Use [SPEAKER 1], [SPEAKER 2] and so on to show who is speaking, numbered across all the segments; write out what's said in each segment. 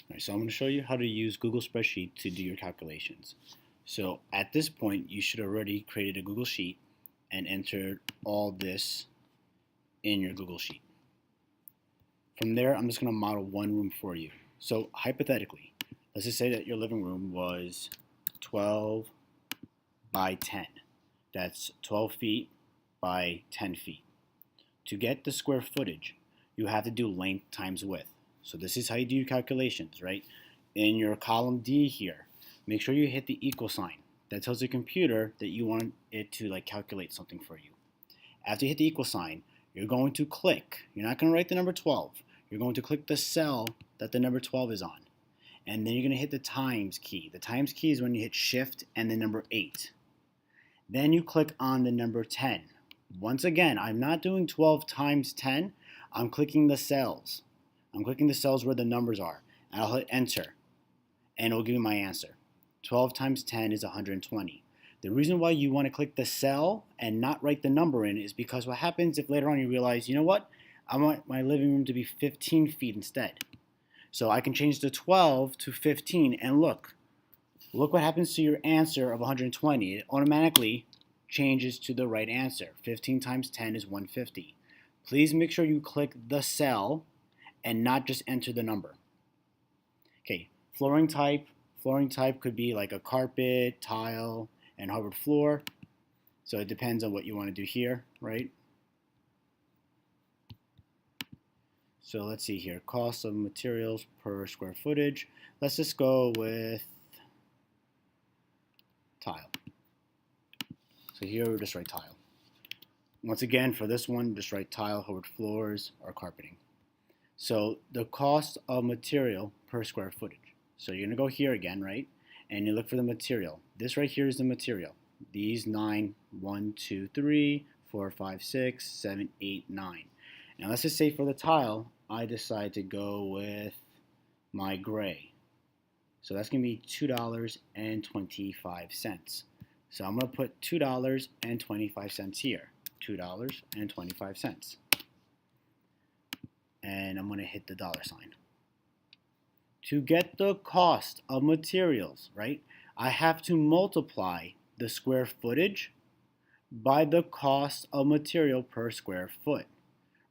[SPEAKER 1] Alright, so I'm going to show you how to use Google Spreadsheet to do your calculations. So at this point, you should already created a Google Sheet and entered all this in your Google Sheet. From there, I'm just going to model one room for you. So hypothetically, let's just say that your living room was 12 by 10. That's 12 feet by 10 feet. To get the square footage, you have to do length times width. So this is how you do your calculations, right? In your column D here, make sure you hit the equal sign. That tells the computer that you want it to calculate something for you. After you hit the equal sign, you're going to click. You're not going to write the number 12. You're going to click the cell that the number 12 is on. And then you're going to hit the times key. The times key is when you hit shift and the number 8. Then you click on the number 10. Once again, I'm not doing 12 times 10. I'm clicking the cells. I'm clicking the cells where the numbers are. And I'll hit enter. And it will give me my answer. 12 times 10 is 120. The reason why you want to click the cell and not write the number in is because what happens if later on you realize, you know what? I want my living room to be 15 feet instead. So I can change the 12 to 15 and look what happens to your answer of 120. It automatically changes to the right answer. 15 times 10 is 150. Please make sure you click the cell and not just enter the number. Okay, flooring type. Flooring type could be like a carpet, tile, and hardwood floor. So it depends on what you want to do here, right? So let's see here, cost of materials per square footage. Let's just go with tile. So here we'll just write tile. Once again, for this one, just write tile, hardwood floors, or carpeting. So the cost of material per square footage. So you're going to go here again, right? And you look for the material. This right here is the material. These 9, 1, 2, 3, 4, 5, 6, 7, 8, 9. Now let's just say for the tile, I decide to go with my gray. So that's going to be $2.25. So I'm going to put $2.25 here. $2.25. And I'm going to hit the dollar sign. To get the cost of materials, right, I have to multiply the square footage by the cost of material per square foot,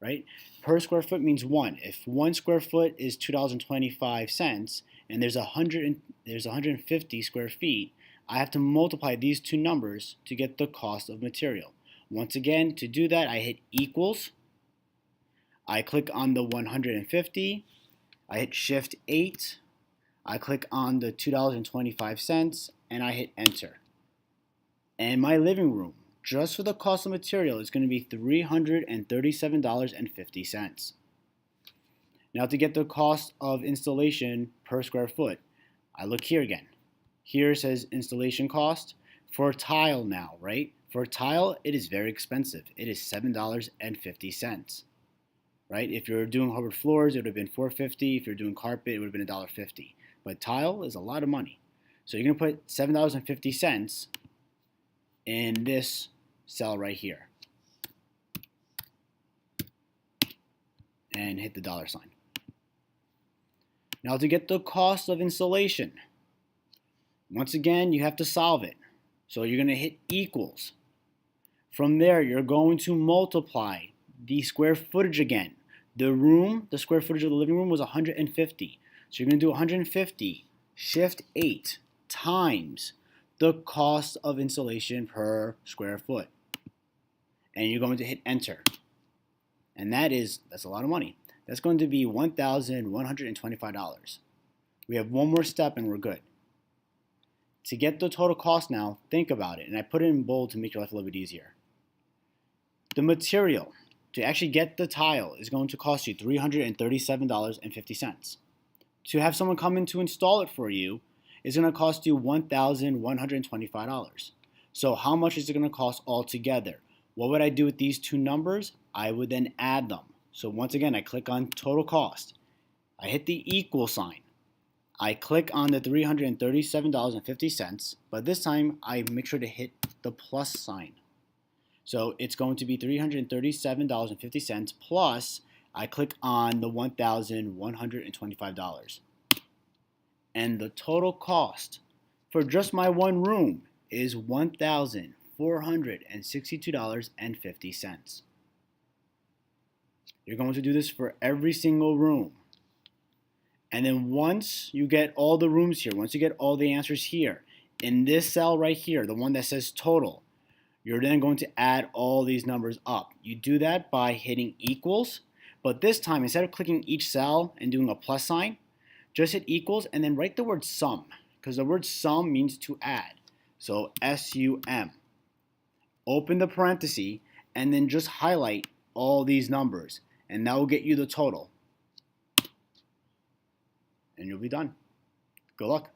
[SPEAKER 1] right? Per square foot means 1. If 1 square foot is $2.25 and there's 150 square feet, I have to multiply these two numbers to get the cost of material. Once again, to do that, I hit equals. I click on the 150. I hit shift 8. I click on the $2.25 and I hit enter. And my living room, just for the cost of material, is going to be $337.50. Now to get the cost of installation per square foot, I look here again. Here it says installation cost. For tile now, right? For tile, it is very expensive. It is $7.50. Right? If you're doing hardwood floors, it would have been $4.50. If you're doing carpet, it would have been $1.50. But tile is a lot of money. So you're going to put $7.50 in this cell right here. And hit the dollar sign. Now to get the cost of installation, once again, you have to solve it. So you're going to hit equals. From there, you're going to multiply the square footage again. The square footage of the living room was 150. So you're going to do 150, shift 8, times the cost of installation per square foot. And you're going to hit enter. And that's a lot of money. That's going to be $1,125. We have one more step and we're good. To get the total cost now, think about it. And I put it in bold to make your life a little bit easier. The material to actually get the tile is going to cost you $337.50. To have someone come in to install it for you is going to cost you $1,125. So how much is it going to cost altogether? What would I do with these two numbers? I would then add them. So once again, I click on total cost. I hit the equal sign. I click on the $337.50, but this time I make sure to hit the plus sign. So it's going to be $337.50 plus I click on the $1,125. And the total cost for just my one room is $1,462.50. You're going to do this for every single room. And then once you get all the rooms here, once you get all the answers here, in this cell right here, the one that says total, you're then going to add all these numbers up. You do that by hitting equals, but this time, instead of clicking each cell and doing a plus sign, just hit equals and then write the word sum, because the word sum means to add. So SUM. Open the parenthesis and then just highlight all these numbers, and that will get you the total. And you'll be done. Good luck.